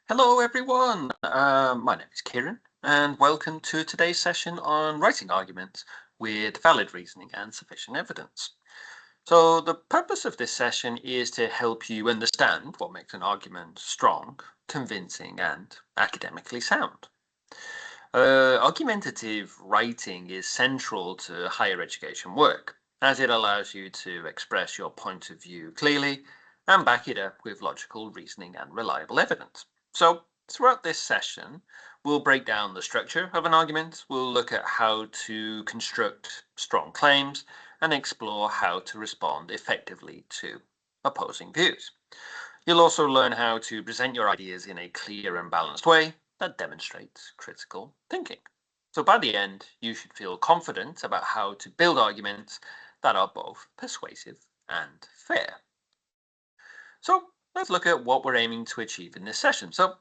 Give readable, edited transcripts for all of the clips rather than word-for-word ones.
Hello, everyone. My name is Kieran, and welcome to today's session on writing arguments with valid reasoning and sufficient evidence. So, the purpose of this session is to help you understand what makes an argument strong, convincing, and academically sound. Argumentative writing is central to higher education work, as it allows you to express your point of view clearly and back it up with logical reasoning and reliable evidence. So, throughout this session, we'll break down the structure of an argument, we'll look at how to construct strong claims, and explore how to respond effectively to opposing views. You'll also learn how to present your ideas in a clear and balanced way that demonstrates critical thinking. So by the end, you should feel confident about how to build arguments that are both persuasive and fair. So let's look at what we're aiming to achieve in this session. So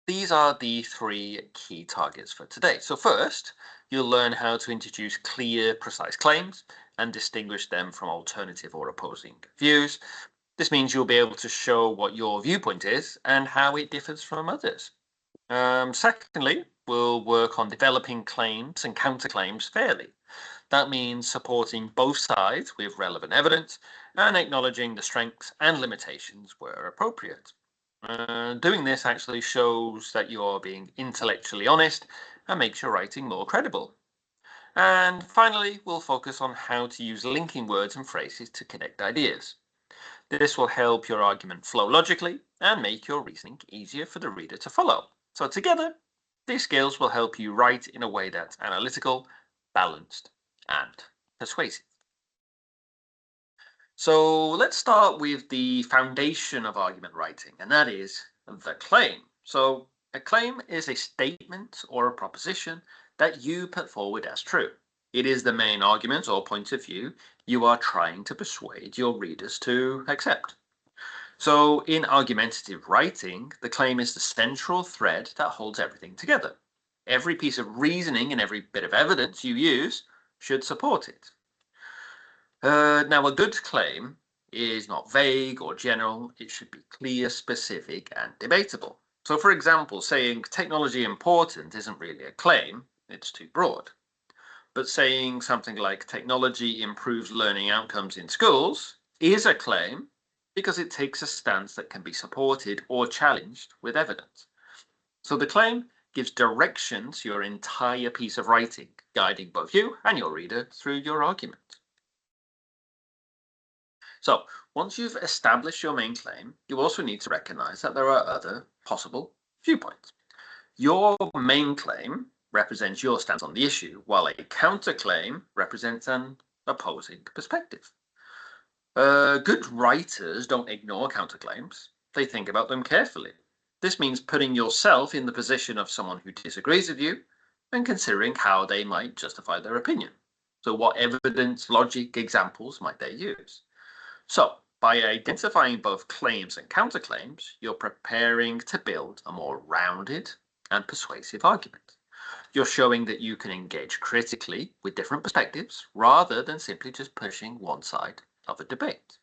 these are the three key targets for today. So first, you'll learn how to introduce clear, precise claims and distinguish them from alternative or opposing views. This means you'll be able to show what your viewpoint is and how it differs from others. Secondly, we'll work on developing claims and counterclaims fairly. That means supporting both sides with relevant evidence and acknowledging the strengths and limitations where appropriate. Doing this actually shows that you're being intellectually honest and makes your writing more credible. And finally, we'll focus on how to use linking words and phrases to connect ideas. This will help your argument flow logically and make your reasoning easier for the reader to follow. So together, these skills will help you write in a way that's analytical, balanced, and persuasive. So let's start with the foundation of argument writing, and that is the claim. So a claim is a statement or a proposition that you put forward as true. It is the main argument or point of view you are trying to persuade your readers to accept. So in argumentative writing, the claim is the central thread that holds everything together. Every piece of reasoning and every bit of evidence you use should support it. Now, a good claim is not vague or general. It should be clear, specific, and debatable. So, for example, saying technology important isn't really a claim, it's too broad. But saying something like technology improves learning outcomes in schools is a claim because it takes a stance that can be supported or challenged with evidence. So the claim gives direction to your entire piece of writing, guiding both you and your reader through your argument. So once you've established your main claim, you also need to recognize that there are other possible viewpoints. Your main claim represents your stance on the issue, while a counterclaim represents an opposing perspective. Good writers don't ignore counterclaims, they think about them carefully. This means putting yourself in the position of someone who disagrees with you and considering how they might justify their opinion. So, what evidence, logic, examples might they use? So, by identifying both claims and counterclaims, you're preparing to build a more rounded and persuasive argument. You're showing that you can engage critically with different perspectives rather than simply just pushing one side of a debate.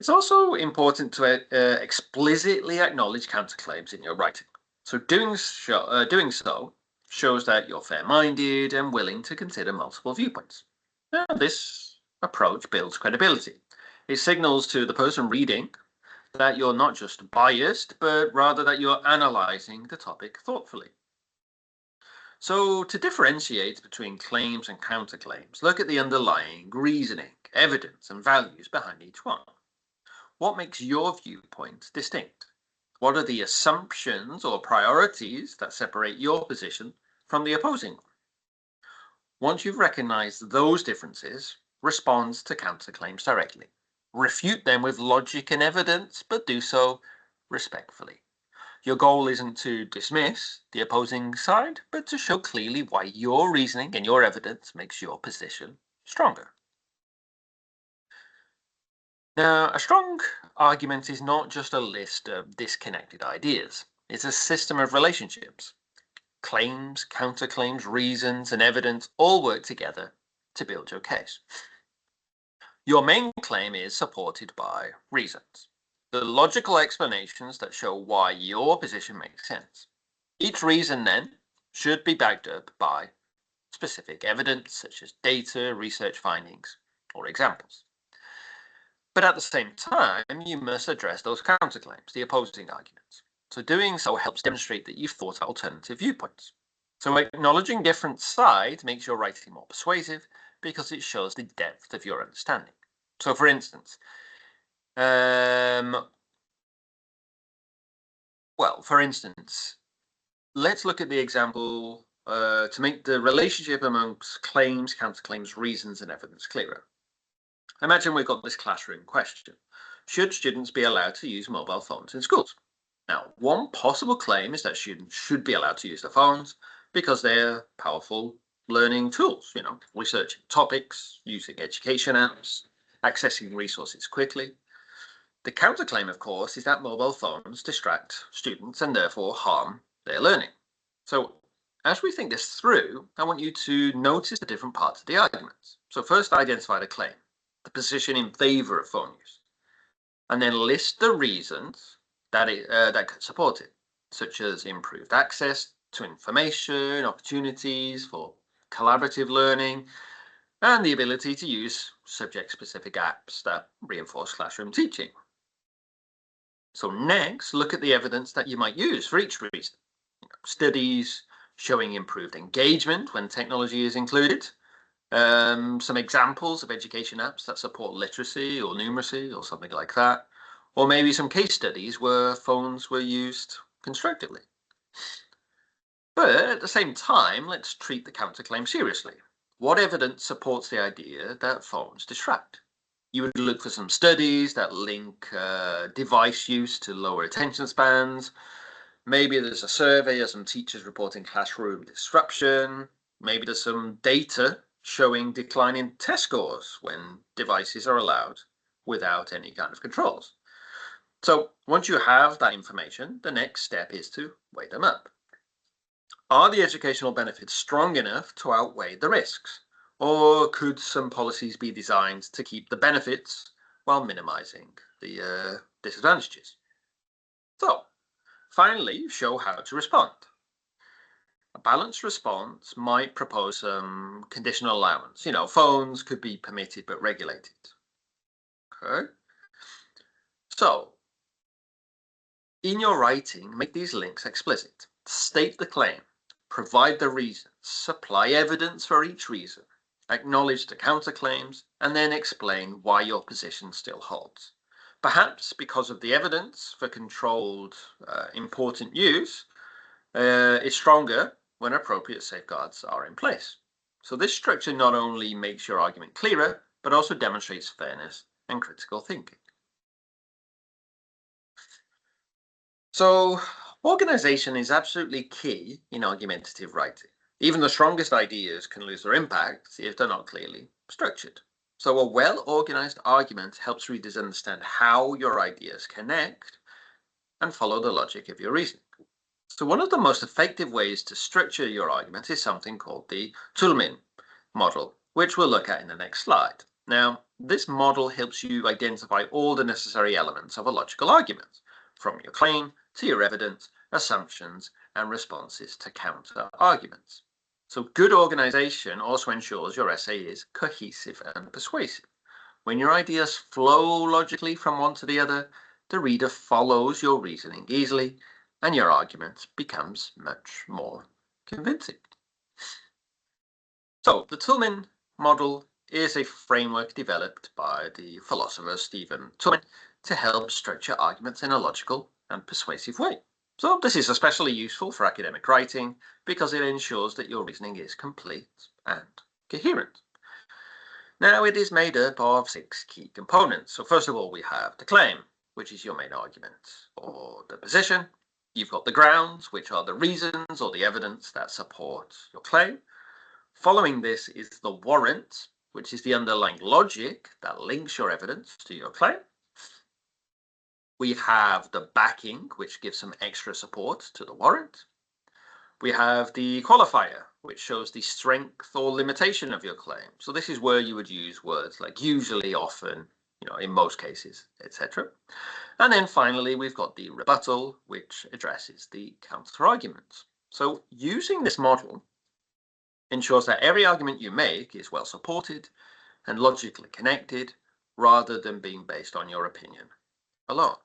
It's also important to explicitly acknowledge counterclaims in your writing. So doing so shows that you're fair-minded and willing to consider multiple viewpoints. Now, this approach builds credibility. It signals to the person reading that you're not just biased, but rather that you're analyzing the topic thoughtfully. So to differentiate between claims and counterclaims, look at the underlying reasoning, evidence, and values behind each one. What makes your viewpoint distinct? What are the assumptions or priorities that separate your position from the opposing one? Once you've recognized those differences, respond to counterclaims directly. Refute them with logic and evidence, but do so respectfully. Your goal isn't to dismiss the opposing side, but to show clearly why your reasoning and your evidence makes your position stronger. Now, a strong argument is not just a list of disconnected ideas. It's a system of relationships. Claims, counterclaims, reasons, and evidence all work together to build your case. Your main claim is supported by reasons. the logical explanations that show why your position makes sense. Each reason then should be backed up by specific evidence such as data, research findings, or examples. But at the same time, you must address those counterclaims, the opposing arguments. So doing so helps demonstrate that you've thought out alternative viewpoints. So acknowledging different sides makes your writing more persuasive because it shows the depth of your understanding. So for instance, let's look at the example to make the relationship amongst claims, counterclaims, reasons, and evidence clearer. Imagine we've got this classroom question. Should students be allowed to use mobile phones in schools? Now, one possible claim is that students should be allowed to use their phones because they're powerful learning tools, researching topics, using education apps, accessing resources quickly. The counterclaim, of course, is that mobile phones distract students and therefore harm their learning. So as we think this through, I want you to notice the different parts of the arguments. So first, identify the claim, the position in favor of phone use, and then list the reasons that could support it, such as improved access to information, opportunities for collaborative learning, and the ability to use subject-specific apps that reinforce classroom teaching. So next, look at the evidence that you might use for each reason. Studies showing improved engagement when technology is included, some examples of education apps that support literacy or numeracy or something like that, or maybe some case studies where phones were used constructively. But at the same time, let's treat the counterclaim seriously. What evidence supports the idea that phones distract? You would look for some studies that link device use to lower attention spans. Maybe there's a survey of some teachers reporting classroom disruption. Maybe there's some data showing declining test scores when devices are allowed without any kind of controls. So once you have that information, the next step is to weigh them up. Are the educational benefits strong enough to outweigh the risks? Or could some policies be designed to keep the benefits while minimizing the disadvantages? So finally, show how to respond. A balanced response might propose some conditional allowance. Phones could be permitted but regulated. Okay. So in your writing, make these links explicit. State the claim, provide the reasons, supply evidence for each reason, acknowledge the counterclaims, and then explain why your position still holds. Perhaps because of the evidence for controlled important use is stronger when appropriate safeguards are in place. So this structure not only makes your argument clearer, but also demonstrates fairness and critical thinking. So organization is absolutely key in argumentative writing. Even the strongest ideas can lose their impact if they're not clearly structured. So a well-organized argument helps readers understand how your ideas connect and follow the logic of your reasoning. So one of the most effective ways to structure your argument is something called the Toulmin model, which we'll look at in the next slide. Now, this model helps you identify all the necessary elements of a logical argument, from your claim to your evidence, assumptions, and responses to counter arguments. So good organization also ensures your essay is cohesive and persuasive. When your ideas flow logically from one to the other, the reader follows your reasoning easily, and your argument becomes much more convincing. So the Toulmin model is a framework developed by the philosopher Stephen Toulmin to help structure arguments in a logical and persuasive way. So this is especially useful for academic writing because it ensures that your reasoning is complete and coherent. Now it is made up of 6 key components. So first of all, we have the claim, which is your main argument, or the position. You've got the grounds, which are the reasons or the evidence that support your claim. Following this is the warrant, which is the underlying logic that links your evidence to your claim. We have the backing, which gives some extra support to the warrant. We have the qualifier, which shows the strength or limitation of your claim. So this is where you would use words like usually, often, in most cases, etc. And then finally, we've got the rebuttal, which addresses the counter-arguments. So using this model ensures that every argument you make is well supported and logically connected, rather than being based on your opinion alone.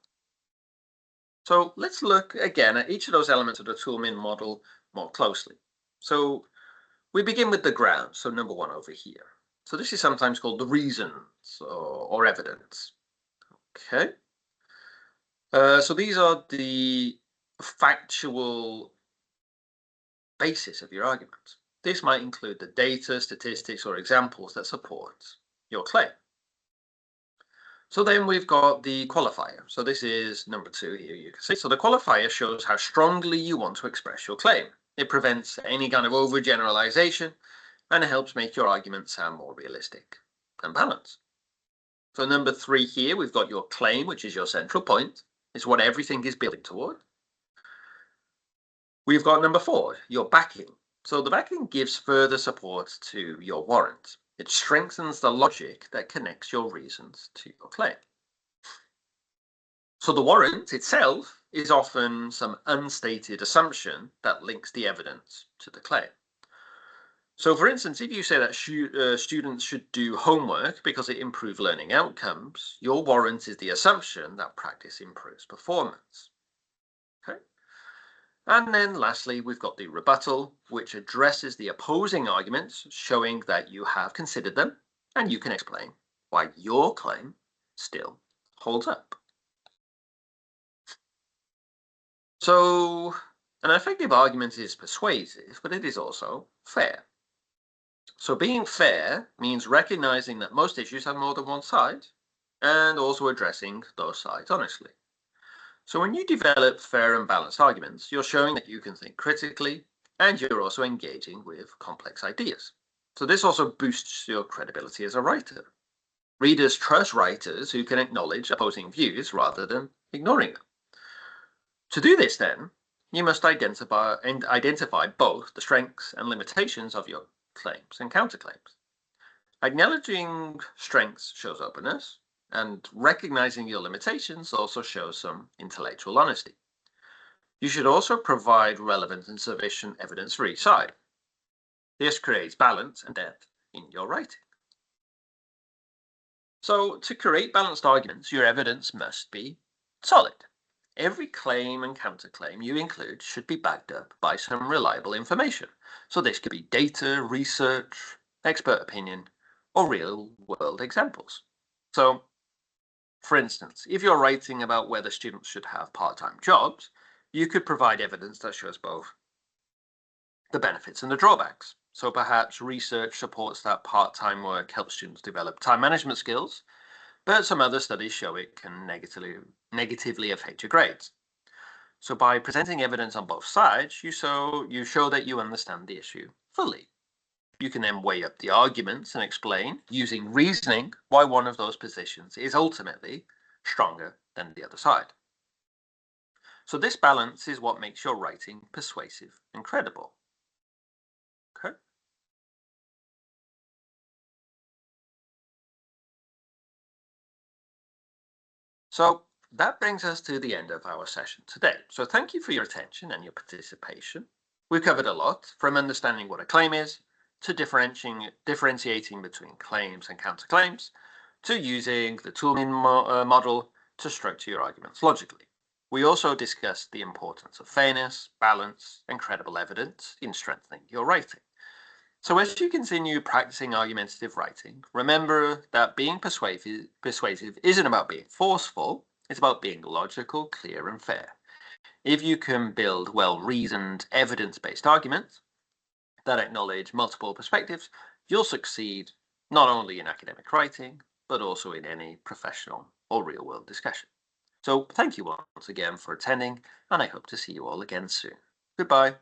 So let's look again at each of those elements of the Toolmin model more closely. So we begin with the ground, so number one over here. So this is sometimes called the reasons or evidence. Okay. So these are the factual basis of your argument. This might include the data, statistics, or examples that support your claim. So then we've got the qualifier. So this is number two here, you can see. So the qualifier shows how strongly you want to express your claim. It prevents any kind of overgeneralization, and it helps make your argument sound more realistic and balanced. So number three here, we've got your claim, which is your central point. It's what everything is building toward. We've got number four, your backing. So the backing gives further support to your warrant. It strengthens the logic that connects your reasons to your claim. So the warrant itself is often some unstated assumption that links the evidence to the claim. So for instance, if you say that students should do homework because it improves learning outcomes, your warrant is the assumption that practice improves performance. Okay. And then lastly, we've got the rebuttal, which addresses the opposing arguments, showing that you have considered them and you can explain why your claim still holds up. So an effective argument is persuasive, but it is also fair. So being fair means recognizing that most issues have more than one side and also addressing those sides honestly. So when you develop fair and balanced arguments, you're showing that you can think critically and you're also engaging with complex ideas. So this also boosts your credibility as a writer. Readers trust writers who can acknowledge opposing views rather than ignoring them. To do this then, you must identify both the strengths and limitations of your claims and counterclaims. Acknowledging strengths shows openness, and recognizing your limitations also shows some intellectual honesty. You should also provide relevant and sufficient evidence for each side. This creates balance and depth in your writing. So to create balanced arguments, your evidence must be solid. Every claim and counterclaim you include should be backed up by some reliable information. So this could be data, research, expert opinion, or real-world examples. So for instance, if you're writing about whether students should have part-time jobs, you could provide evidence that shows both the benefits and the drawbacks. So perhaps research supports that part-time work helps students develop time management skills, but some other studies show it can negatively affect your grades. So by presenting evidence on both sides, you show that you understand the issue fully. You can then weigh up the arguments and explain, using reasoning, why one of those positions is ultimately stronger than the other side. So this balance is what makes your writing persuasive and credible. Okay. So that brings us to the end of our session today. So thank you for your attention and your participation. We've covered a lot, from understanding what a claim is, to differentiating between claims and counterclaims, to using the Toolmin model to structure your arguments logically. We also discussed the importance of fairness, balance, and credible evidence in strengthening your writing. So as you continue practicing argumentative writing, remember that being persuasive isn't about being forceful, it's about being logical, clear, and fair. If you can build well-reasoned, evidence-based arguments that acknowledge multiple perspectives, you'll succeed not only in academic writing, but also in any professional or real-world discussion. So thank you once again for attending, and I hope to see you all again soon. Goodbye.